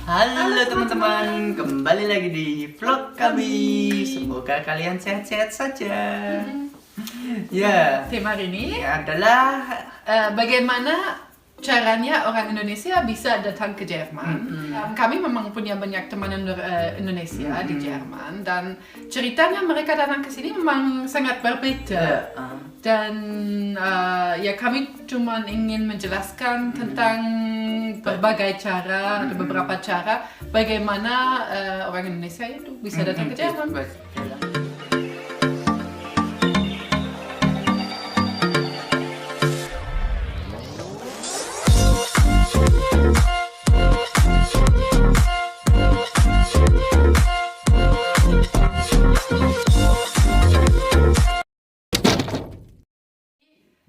Halo teman-teman, kembali lagi di vlog kami. Semoga kalian sehat-sehat saja. Ya, Tema hari ini adalah bagaimana caranya orang Indonesia bisa datang ke Jerman. Kami memang punya banyak teman Indonesia di Jerman dan ceritanya mereka datang ke sini memang sangat berbeda. Dan ya kami cuma ingin menjelaskan tentang berbagai cara, ada beberapa cara bagaimana orang Indonesia itu bisa datang ke Jerman.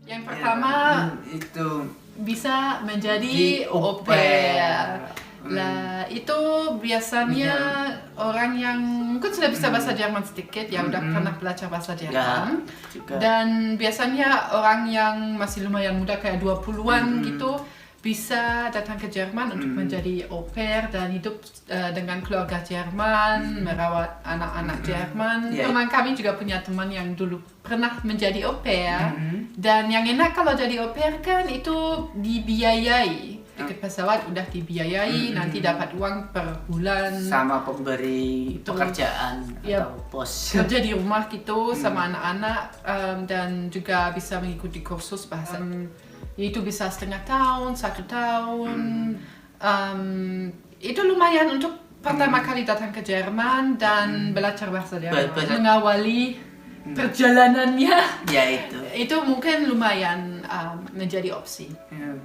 Yang pertama itu bisa menjadi au au pair. pair. Lah itu biasanya orang yang mungkin sudah bisa bahasa Jerman sedikit ya udah pernah belajar bahasa Jerman. juga. Dan biasanya orang yang masih lumayan muda kayak 20-an gitu bisa datang ke Jerman untuk menjadi au pair dan hidup dengan keluarga Jerman, merawat anak-anak Jerman. Teman kami juga punya teman yang dulu pernah menjadi au pair. Dan yang enak kalau jadi au pair kan itu dibiayai. Tiket pesawat udah dibiayai, nanti dapat uang per bulan. Sama pemberi pekerjaan atau bos. Kerja di rumah gitu sama anak-anak dan juga bisa mengikuti kursus bahasa. Itu bisa setengah tahun, 1 tahun. Itu lumayan untuk pertama kali datang ke Jerman dan belajar bahasa Jerman. Mengawali perjalanannya. Ya itu. Itu mungkin lumayan menjadi opsi.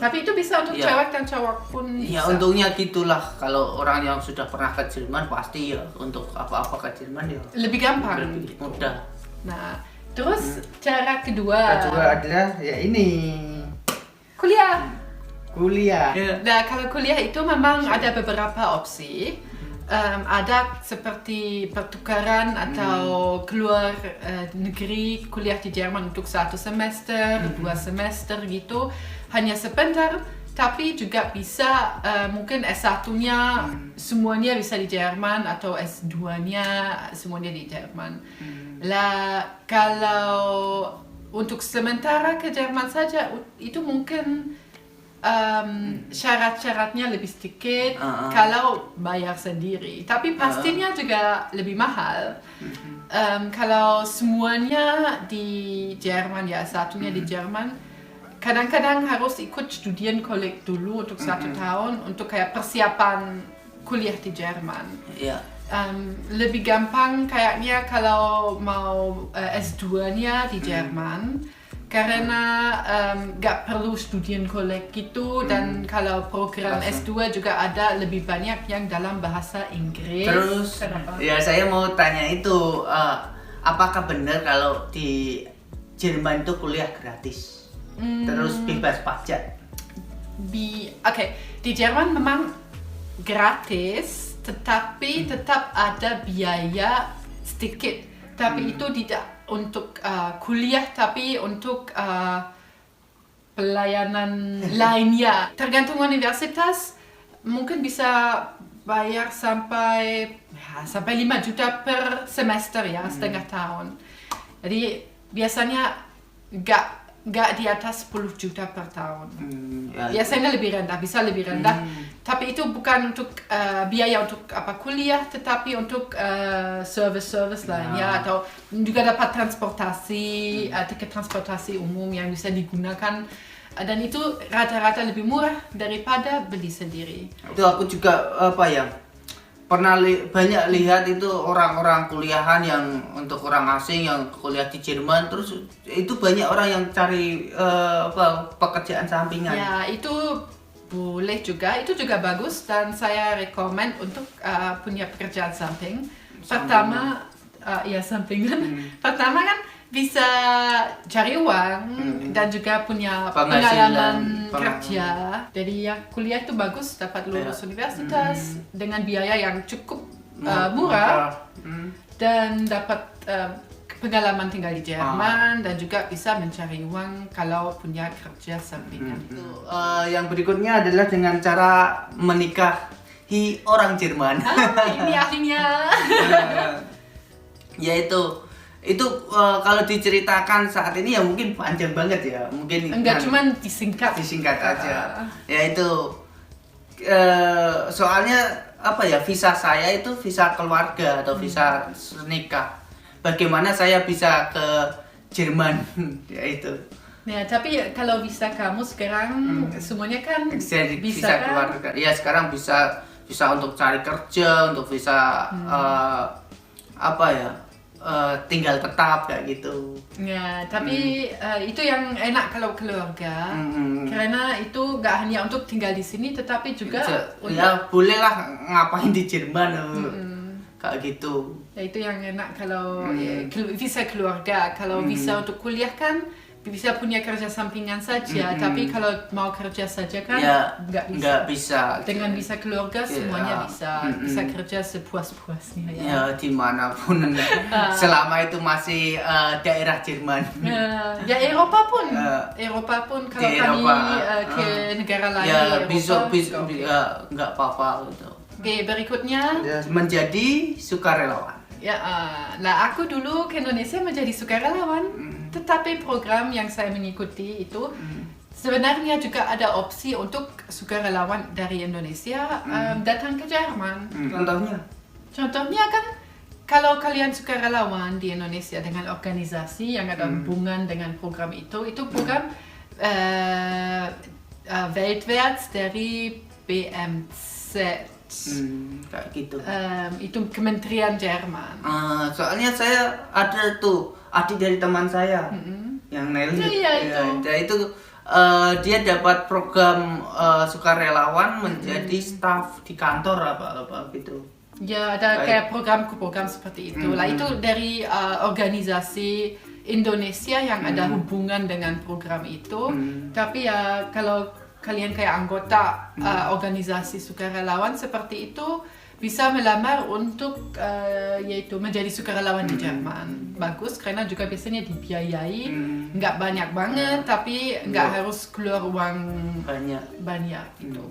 Tapi itu bisa untuk cewek dan cowok pun Ya bisa. untungnya gitulah, kalau orang yang sudah pernah ke Jerman pasti ya untuk apa-apa ke Jerman ya Lebih gampang. lebih mudah. Nah, terus cara kedua adalah ya ini kuliah. kuliah. Nah, kalau kuliah itu memang ada beberapa opsi. Ada seperti pertukaran atau keluar negeri kuliah di Jerman untuk 1 semester, 2 semester gitu. Hanya sebentar, tapi juga bisa mungkin S1-nya semuanya bisa di Jerman atau S2-nya semuanya di Jerman. Lah, kalau untuk sementara ke Jerman saja itu mungkin syarat-syaratnya lebih sedikit kalau bayar sendiri, tapi pastinya juga lebih mahal. Kalau semuanya di Jerman ya, satunya di Jerman, kadang-kadang harus ikut Studienkolleg dulu untuk 1 tahun untuk kayak persiapan kuliah di Jerman. Lebih gampang kayaknya kalau mau S2-nya di Jerman karena gak perlu Studienkolleg gitu dan kalau program S2 juga ada lebih banyak yang dalam bahasa Inggris. Terus Kenapa? ya saya mau tanya itu apakah benar kalau di Jerman itu kuliah gratis? Terus bebas pajak? Oke, di Jerman memang gratis, tetapi tetap ada biaya sedikit. Tapi itu tidak untuk kuliah, tapi untuk pelayanan lainnya. Tergantung universitas, mungkin bisa bayar sampai 5 juta per semester ya, setengah tahun. Jadi biasanya nggak di atas 10 juta per tahun. Biasanya lebih rendah, bisa lebih rendah. Tapi itu bukan untuk biaya untuk kuliah, tetapi untuk service lainnya atau juga dapat transportasi, tiket transportasi umum yang bisa digunakan. Dan itu rata-rata lebih murah daripada beli sendiri. Itu aku juga pernah banyak lihat itu orang-orang kuliahan yang untuk orang asing yang kuliah di Jerman, terus itu banyak orang yang cari pekerjaan sampingan. Ya, itu boleh juga, itu juga bagus dan saya rekomen untuk punya pekerjaan samping. Pertama, sampingan. Pertama kan bisa cari uang dan juga punya pengalaman kerja. Jadi ya kuliah itu bagus, dapat lulus universitas dengan biaya yang cukup murah dan dapat pengalaman tinggal di Jerman dan juga bisa mencari uang kalau punya kerja sampingan. Yang berikutnya adalah dengan cara menikah. orang Jerman. Ini ahlinya. Ya itu kalau diceritakan saat ini ya mungkin panjang banget ya, mungkin Enggak, cuman disingkat aja. Ya itu soalnya apa ya, visa saya itu visa keluarga atau visa nikah. Bagaimana saya bisa ke Jerman? Ya itu. Ya, tapi kalau visa kamu sekarang semuanya kan Visa kan? keluarga. Ya sekarang bisa untuk cari kerja, untuk visa apa ya? Tinggal tetap kayak gitu. Ya, tapi itu yang enak kalau keluarga, karena itu nggak hanya untuk tinggal di sini, tetapi juga ya bolehlah ngapain di Jerman, kayak gitu. Ya, itu yang enak kalau visa keluarga. Kalau visa untuk kuliah kan bisa punya kerja sampingan saja, tapi kalau mau kerja saja kan ya, nggak bisa. Dengan visa keluarga semuanya bisa kerja sepuas-puasnya ya. Ya dimanapun, selama itu masih daerah Jerman. Ya Eropa pun kalau kami ke negara lain ya Eropa, bisa okay. Nggak apa-apa gitu. Oke, berikutnya menjadi sukarelawan. ya, lah aku dulu ke Indonesia menjadi sukarelawan, tetapi program yang saya mengikuti itu sebenarnya juga ada opsi untuk sukarelawan dari Indonesia datang ke Jerman. Contohnya kan kalau kalian sukarelawan di Indonesia dengan organisasi yang ada hubungan dengan program itu program weltwärts dari BMZ. Kayak gitu. Itu Kementerian Jerman. Soalnya saya ada tuh adik dari teman saya yang Nelly. Itu dia dapat program sukarelawan menjadi staf di kantor apa gitu. Ya, ada kayak program seperti itu. Lah itu dari organisasi Indonesia yang ada hubungan dengan program itu. Tapi ya kalau kalian kayak anggota organisasi sukarelawan seperti itu bisa melamar untuk yaitu menjadi sukarelawan di Jerman. Bagus karena juga biasanya dibiayai, nggak banyak banget tapi nggak harus keluar uang banyak gitu.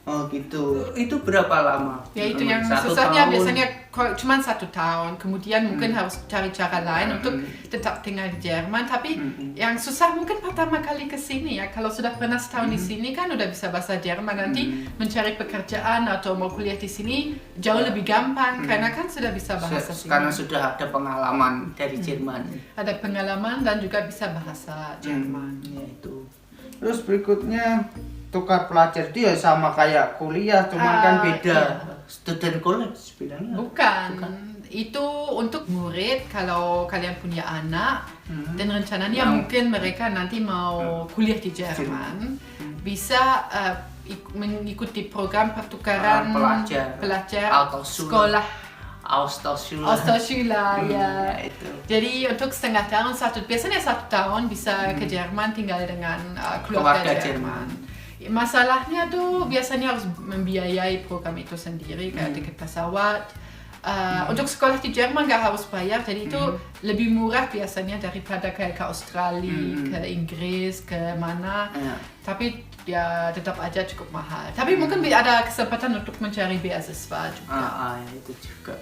Oh gitu. Itu berapa lama? Ya itu yang susahnya biasanya cuma 1 tahun. Kemudian mungkin harus cari cara lain untuk tetap tinggal di Jerman. Tapi yang susah mungkin pertama kali ke sini ya. Kalau sudah pernah setahun di sini kan udah bisa bahasa Jerman. Nanti mencari pekerjaan atau mau kuliah di sini jauh lebih gampang karena kan sudah bisa bahasa sini. Karena sudah ada pengalaman dari Jerman. Ada pengalaman dan juga bisa bahasa Jerman. Ya itu. Terus berikutnya tukar pelajar itu ya sama kayak kuliah, cuman kan beda. Iya. Student college bilangnya. Bukan. Itu untuk murid kalau kalian punya anak dan rencananya mungkin mereka nanti mau kuliah di Jerman, bisa mengikuti program pertukaran pelajar sekolah Austauschschule ya. Itu. Jadi untuk setengah tahun, biasanya 1 tahun bisa ke Jerman tinggal dengan keluarga Jerman. Masalahnya tuh biasanya harus membiayai program itu sendiri kayak tiket pesawat. Untuk sekolah di Jerman nggak harus bayar, jadi itu lebih murah biasanya daripada kayak ke Australia, ke Inggris, ke mana. Tapi ya tetap aja cukup mahal. Tapi mungkin ada kesempatan untuk mencari beasiswa juga. Itu juga.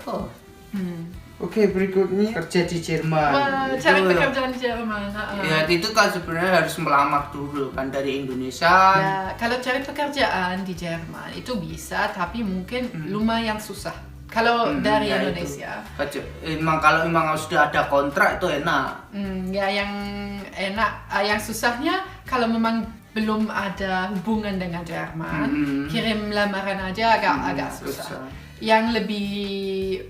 Oke, berikutnya kerja di Jerman. Wah, cari pekerjaan di Jerman. Ya, itu kan sebenarnya harus melamar dulu kan dari Indonesia. Ya, kalau cari pekerjaan di Jerman itu bisa, tapi mungkin lumayan susah. Kalau dari Indonesia. Kalau memang sudah ada kontrak itu enak. Ya, yang enak, yang susahnya kalau memang belum ada hubungan dengan Jerman, kirim lamaran aja agak susah. Yang lebih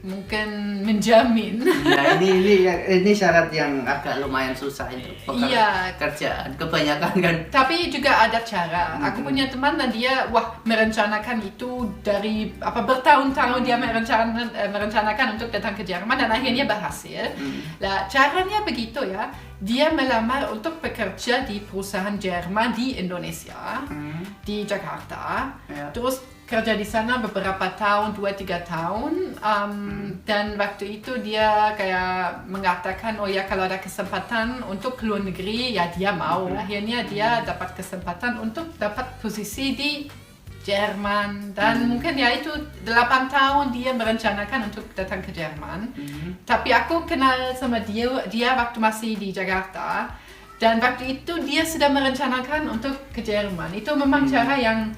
mungkin menjamin. Ya ini syarat yang agak lumayan susah itu pekerjaan kebanyakan kan. Tapi juga ada cara. Aku punya teman dan dia merencanakan itu dari bertahun-tahun dia merencanakan untuk datang ke Jerman dan akhirnya berhasil. Lah caranya begitu ya. Dia melamar untuk bekerja di perusahaan Jerman di Indonesia, di Jakarta. Terus kerja di sana beberapa tahun, 2-3 tahun, dan waktu itu dia kayak mengatakan, oh ya kalau ada kesempatan untuk ke luar negeri, ya dia mau. Akhirnya dia dapat kesempatan untuk dapat posisi di Jerman dan mungkin ya itu 8 tahun dia merencanakan untuk datang ke Jerman. Tapi aku kenal sama dia waktu masih di Jakarta dan waktu itu dia sudah merencanakan untuk ke Jerman. Itu memang cara yang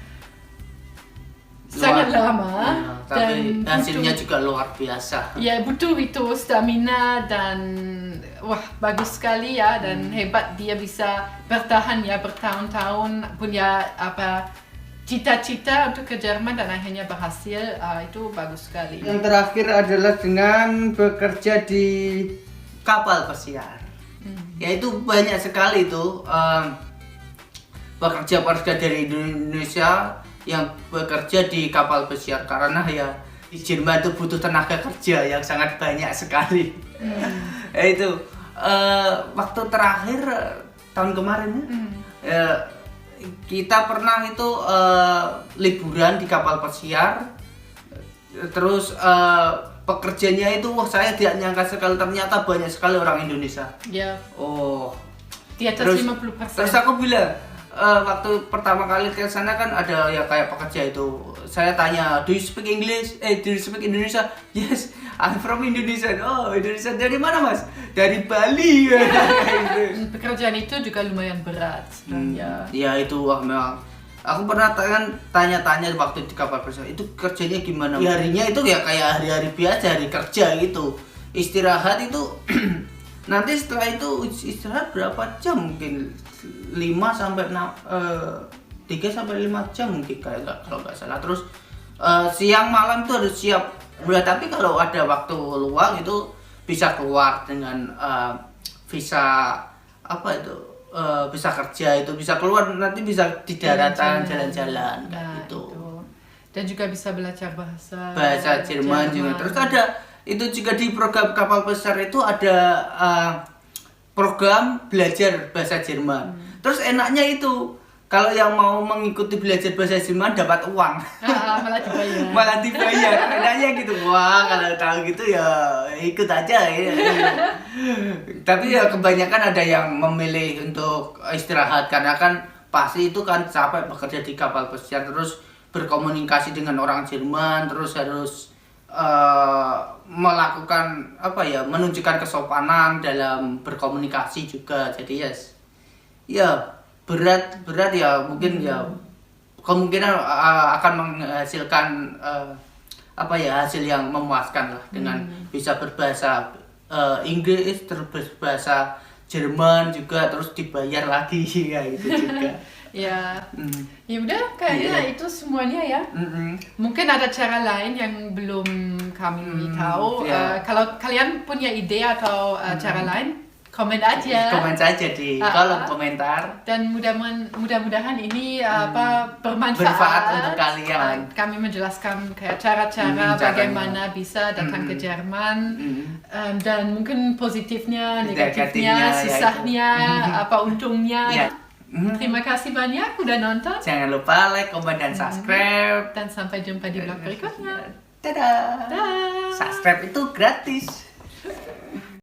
sangat lama tapi hasilnya juga luar biasa. Ya butuh itu stamina dan wah bagus sekali ya dan hebat dia bisa bertahan ya bertahun-tahun punya cita-cita untuk ke Jerman dan akhirnya berhasil. Itu bagus sekali. Yang terakhir adalah dengan bekerja di Kapal pesiar. Ya itu banyak sekali itu pekerja-pekerja dari Indonesia yang bekerja di kapal pesiar karena ya di Jerman itu butuh tenaga kerja yang sangat banyak sekali. Itu waktu terakhir tahun kemarin kita pernah itu liburan di kapal pesiar, terus pekerjanya itu saya tidak nyangka sekali ternyata banyak sekali orang Indonesia. Ya. Oh. Di atas 50%. Terus aku bilang waktu pertama kali ke sana kan ada ya kayak pekerja itu. Saya tanya, "Do you speak English? Do you speak Indonesia?" "Yes, I'm from Indonesia." "Oh, Indonesia dari mana, Mas?" "Dari Bali." Pekerjaan itu juga lumayan berat sebenarnya. Ya itu memang. Aku pernah tanya-tanya waktu di kapal pesiar itu kerjanya gimana. Harinya itu ya kayak hari-hari biasa, hari kerja gitu. Istirahat itu nanti setelah itu istirahat berapa jam mungkin 3 sampai 5 jam mungkin kalau nggak salah. Terus siang malam itu harus siap. Tapi kalau ada waktu luang itu bisa keluar dengan visa bisa kerja itu bisa keluar nanti bisa di daratan jalan-jalan gitu. Dan juga bisa belajar bahasa Jerman juga. Terus ada itu juga di program kapal besar itu ada program belajar bahasa Jerman. Terus enaknya itu kalau yang mau mengikuti belajar bahasa Jerman dapat uang. Malah dibayar. Enaknya gitu. Wah, kalau tahu gitu ya ikut aja ya. Tapi ya kebanyakan ada yang memilih untuk istirahat karena kan pasti itu kan capek bekerja di kapal pesiar terus berkomunikasi dengan orang Jerman terus harus melakukan menunjukkan kesopanan dalam berkomunikasi juga. Jadi ya berat ya mungkin ya kemungkinan akan menghasilkan hasil yang memuaskan lah dengan bisa berbahasa Inggris terus berbahasa Jerman juga terus dibayar lagi ya itu juga. Ya udah kayaknya itu semuanya ya. Mungkin ada cara lain yang belum kami tahu. Kalau kalian punya ide atau cara lain, komen aja. Komen saja di kolom komentar. Dan mudah-mudahan ini bermanfaat untuk kalian. Kami menjelaskan kayak cara-cara bagaimana bisa datang ke Jerman dan mungkin positifnya, negatifnya, susahnya, apa untungnya. Terima kasih banyak udah nonton. Jangan lupa like, komen, dan subscribe. Dan sampai jumpa di vlog berikutnya. Dadah. Subscribe itu gratis.